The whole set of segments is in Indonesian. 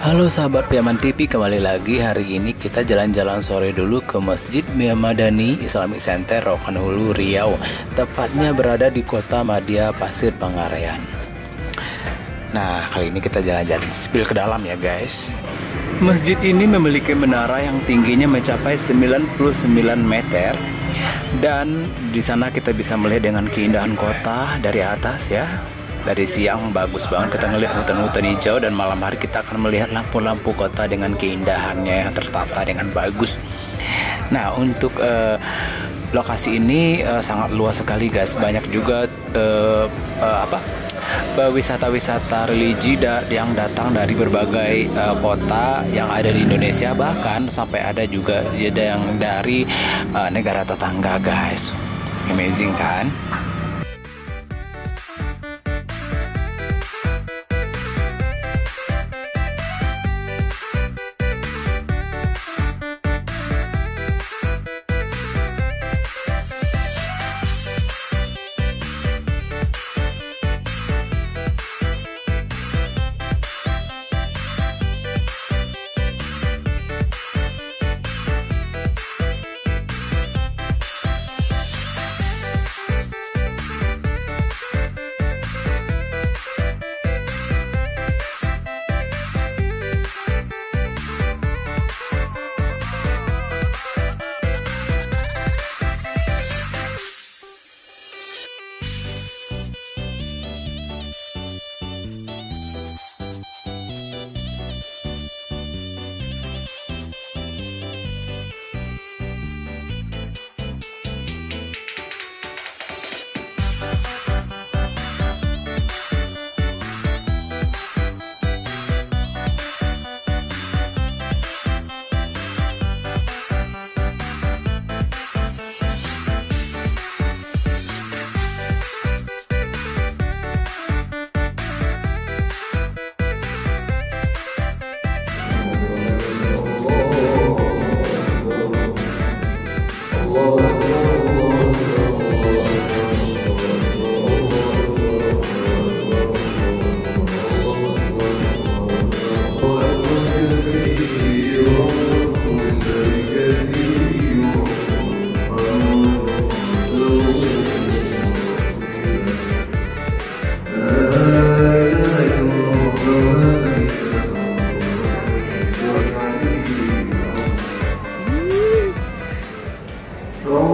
Halo sahabat Piaman TV, kembali lagi. Hari ini kita jalan-jalan sore dulu ke Masjid Madani Islamic Center Rokan Hulu, Riau. Tepatnya berada di kota Madia Pasir Pangarean. Nah, kali ini kita jalan-jalan spill ke dalam ya guys. Masjid ini memiliki menara yang tingginya mencapai 99 meter. Dan di sana kita bisa melihat dengan keindahan kota dari atas ya. Dari siang bagus banget kita ngelihat hutan-hutan hijau, dan malam hari kita akan melihat lampu-lampu kota dengan keindahannya yang tertata dengan bagus. Nah, untuk lokasi ini sangat luas sekali guys. Banyak juga wisata-wisata religi yang datang dari berbagai kota yang ada di Indonesia, bahkan sampai ada juga yang dari negara tetangga guys. Amazing kan?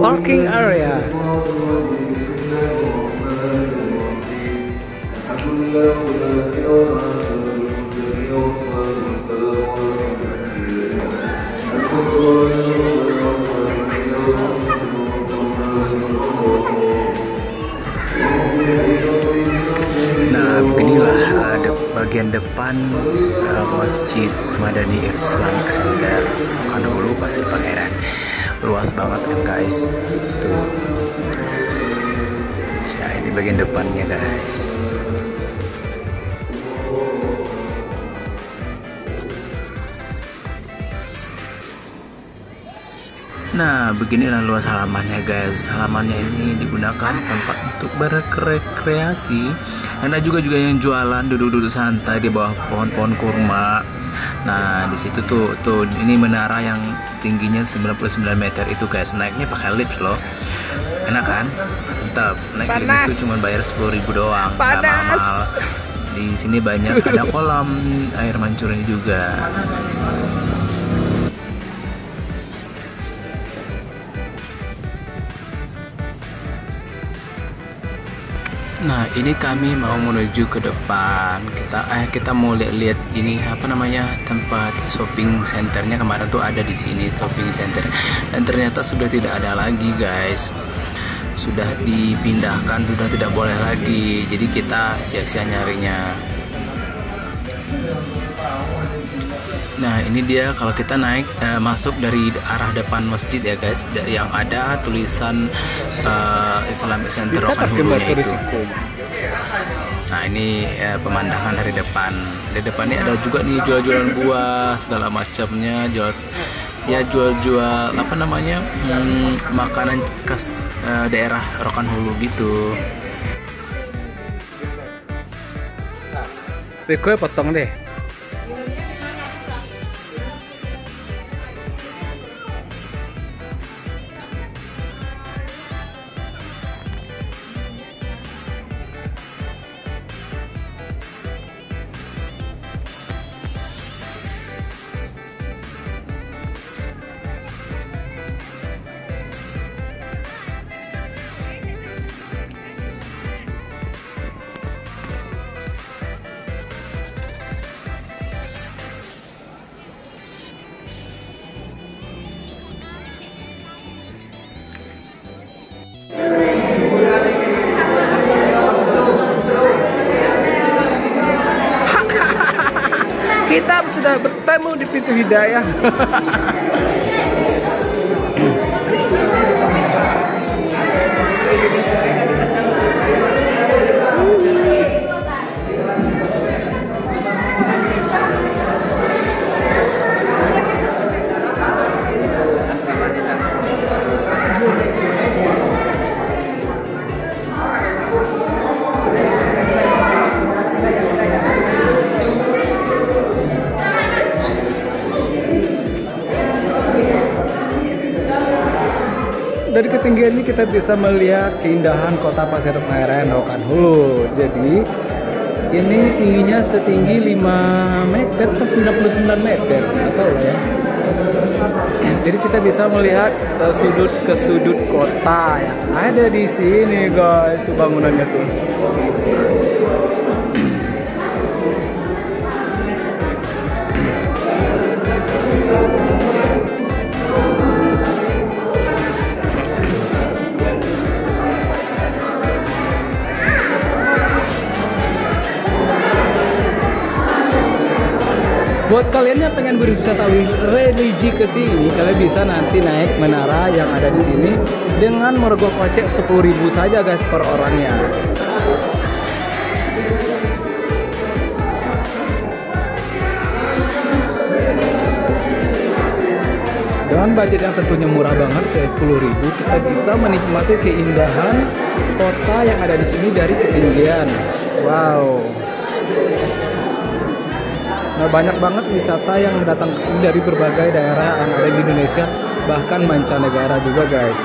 Parking area. Nah, beginilah bagian depan Masjid Madani Islamic Center Rokan Hulu, Pasir Pangeran. Luas banget kan guys. Tuh. Nah, ini bagian depannya guys. Nah, beginilah luas halamannya guys. Halamannya ini digunakan tempat untuk berrekreasi. Dan ada juga yang jualan, duduk-duduk santai di bawah pohon-pohon kurma. Nah, di situ tuh ini menara yang tingginya 99 meter itu guys. Naiknya pakai lift loh. Enak kan? Mantap. Naik lift itu cuma bayar 10.000 doang. Nggak mahal. Di sini banyak ada kolam air mancurnya juga. Nah, ini kami mau menuju ke depan. Kita mau lihat ini apa namanya, tempat shopping centernya. Kemarin tuh ada di sini shopping center, dan ternyata sudah tidak ada lagi guys. Sudah dipindahkan, sudah tidak boleh lagi. Jadi kita sia-sia nyarinya. Nah, ini dia kalau kita naik masuk dari arah depan masjid ya guys, yang ada tulisan Islamic Center Rokan Hulunya itu. Nah, ini pemandangan dari depan. Di depan ini ada juga nih jual-jualan buah segala macamnya, jual-jual apa namanya, makanan khas daerah Rokan Hulu gitu. Gue potong deh. Kita sudah bertemu di pintu hidayah. Dari ketinggian ini kita bisa melihat keindahan kota Pasir Pengairan Rokan Hulu. Jadi ini tingginya setinggi 5 meter ke 99 meter atau ya. Jadi kita bisa melihat sudut ke sudut kota yang ada di sini guys. Tuh bangunannya tuh. Buat kalian yang pengen berwisata religi ke sini, kalian bisa nanti naik menara yang ada di sini dengan merogoh kocek 10.000 saja guys per orangnya. Dengan budget yang tentunya murah banget, 10.000 kita bisa menikmati keindahan kota yang ada di sini dari ketinggian. Wow. Nah, banyak banget wisata yang datang ke sini dari berbagai daerah yang ada di Indonesia, bahkan mancanegara juga guys.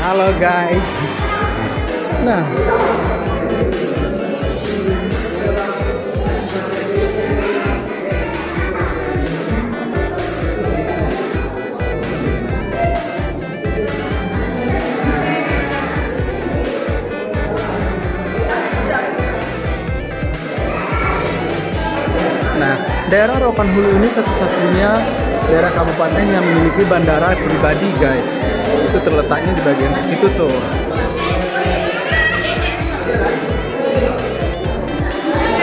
Halo guys. Nah, daerah Rokan Hulu ini satu-satunya daerah kabupaten yang memiliki bandara pribadi guys. Itu terletaknya di bagian ke situ tuh.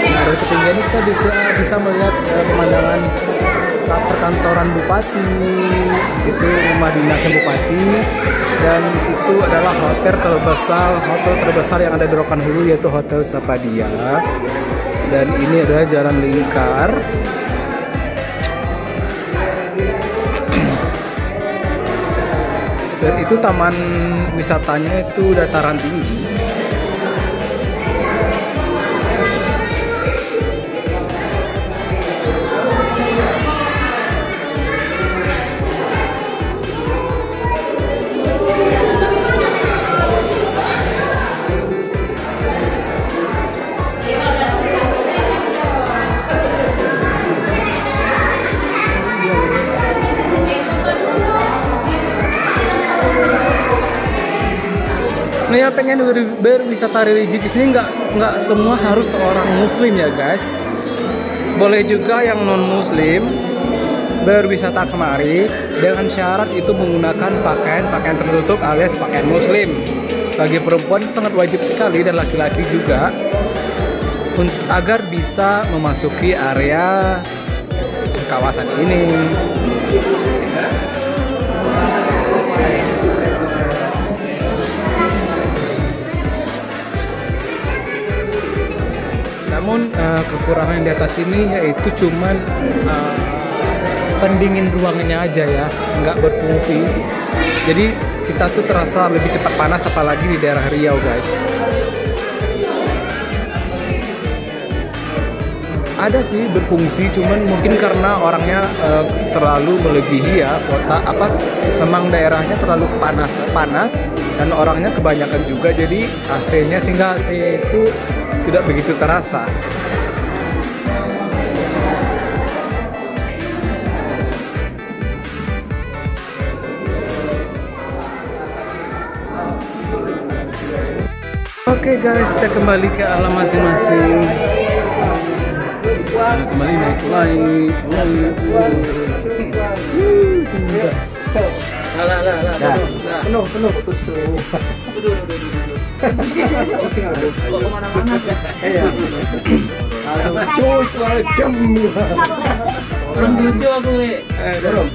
Nah, dari ketinggian ini kita bisa melihat pemandangan perkantoran bupati, situ rumah dinasnya bupati, dan situ adalah hotel terbesar yang ada di Rokan Hulu, yaitu Hotel Sapadia. Dan ini adalah jalan lingkar. Dan itu taman wisatanya itu dataran tinggi. Nah, yang pengen berwisata religi di sini nggak semua harus seorang muslim ya guys. Boleh juga yang non muslim berwisata kemari dengan syarat itu menggunakan pakaian tertutup alias pakaian muslim. Bagi perempuan sangat wajib sekali dan laki-laki juga agar bisa memasuki area kawasan ini. Namun kekurangan di atas ini yaitu cuman pendingin ruangannya aja ya, nggak berfungsi. Jadi kita tuh terasa lebih cepat panas apalagi di daerah Riau guys. Ada sih berfungsi, cuman mungkin karena orangnya terlalu melebihi ya memang daerahnya terlalu panas dan orangnya kebanyakan juga, jadi AC-nya sehingga AC itu tidak begitu terasa. Oke guys, kita kembali ke alam masing-masing. Nah, kembali naik lagi. Penuh tusuk. Kok kemana-mana ya? Iya. Cus jam. Belum lucu aku nih. Belum.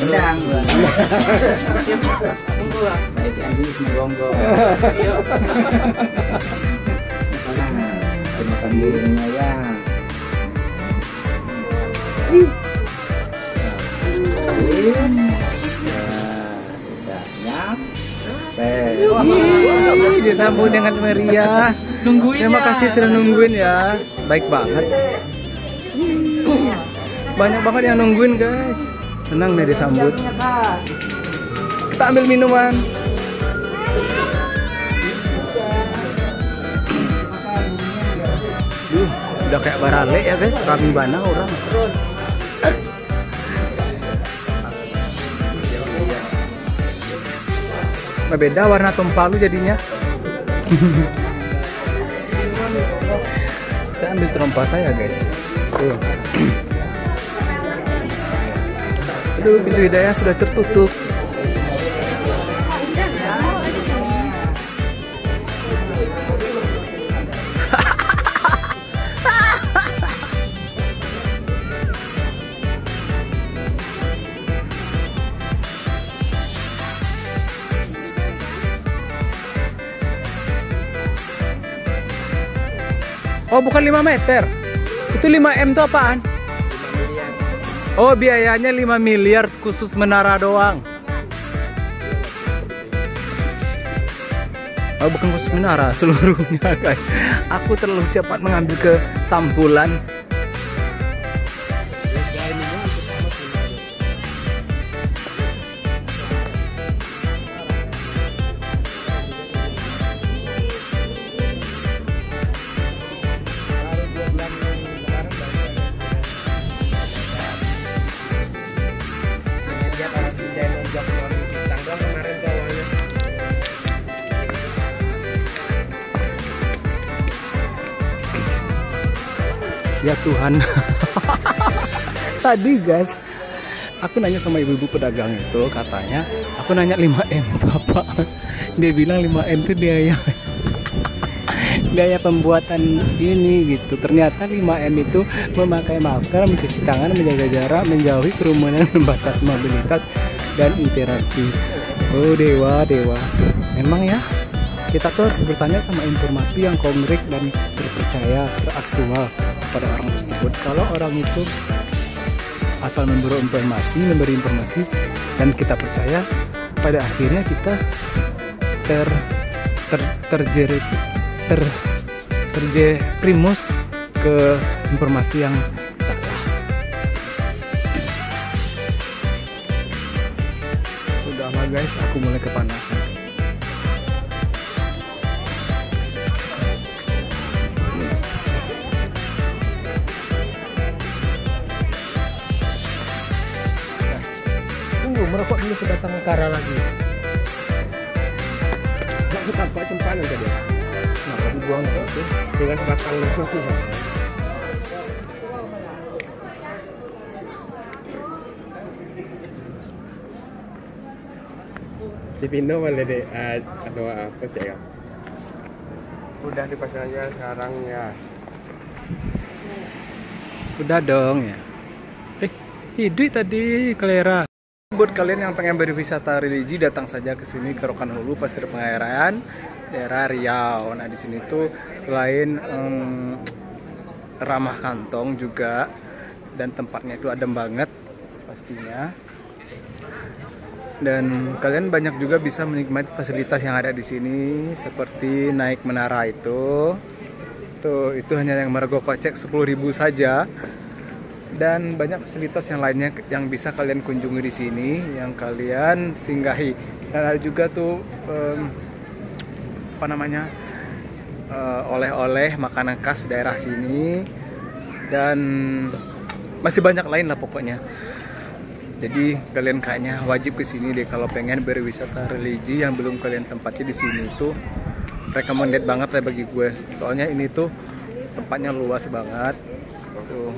Endang. Tunggu lah. Saya janji semonggo. Iya. Makan dirinya ya. Disambut dengan meriah. Nungguin Terima ya. kasih sudah nungguin ya. Baik banget. Banyak banget yang nungguin guys. Senang nih disambut. Kita ambil minuman. Udah kayak barale ya guys. Rame bana orang. Beda warna tompalu jadinya. Saya ambil trompa saya guys. Tuh. Aduh, pintu hidayah sudah tertutup. Oh, bukan 5 meter. Itu 5M itu apaan? Oh, biayanya 5 miliar khusus menara doang. Oh, bukan khusus menara, seluruhnya guys. Aku terlalu cepat mengambil kesimpulan. Ya Tuhan. Tadi guys, aku nanya sama ibu-ibu pedagang itu, katanya aku nanya 5M itu apa. Dia bilang 5M itu biaya pembuatan ini gitu. Ternyata 5M itu memakai masker, mencuci tangan, menjaga jarak, menjauhi kerumunan, membatasi mobilitas dan interaksi. Oh dewa. Memang ya, kita tuh harus bertanya sama informasi yang konkret dan terpercaya, teraktual pada orang tersebut. Kalau orang itu asal memberi informasi dan kita percaya, pada akhirnya kita terjerumus ke informasi yang salah. Sudahlah guys, aku mulai kepanasan. Merokok dulu sebatang kara lagi. Nggak kita cempanan tadi. Nah, dibuang di situ dengan sebatang lagi. Si Pino boleh deh atau apa sih ya? Udah dipasang aja sekarang ya. Udah dong ya. Hidup tadi Kelera. Buat kalian yang pengen berwisata religi, datang saja ke sini ke Rokan Hulu, Pasir Pengairan, daerah Riau. Nah di sini tuh selain ramah kantong juga, dan tempatnya itu adem banget pastinya. Dan kalian banyak juga bisa menikmati fasilitas yang ada di sini, seperti naik menara itu. Tuh, itu hanya yang merogoh kocek 10.000 saja. Dan banyak fasilitas yang lainnya yang bisa kalian kunjungi di sini, yang kalian singgahi. Dan ada juga tuh oleh-oleh makanan khas daerah sini, dan masih banyak lain lah pokoknya. Jadi kalian kayaknya wajib ke sini deh kalau pengen berwisata religi yang belum kalian tempati di sini. Itu recommended banget lah bagi gue. Soalnya ini tuh tempatnya luas banget. Tuh.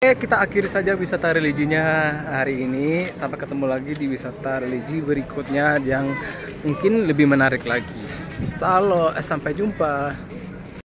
Oke, kita akhiri saja wisata religinya hari ini. Sampai ketemu lagi di wisata religi berikutnya yang mungkin lebih menarik lagi. Sampai jumpa.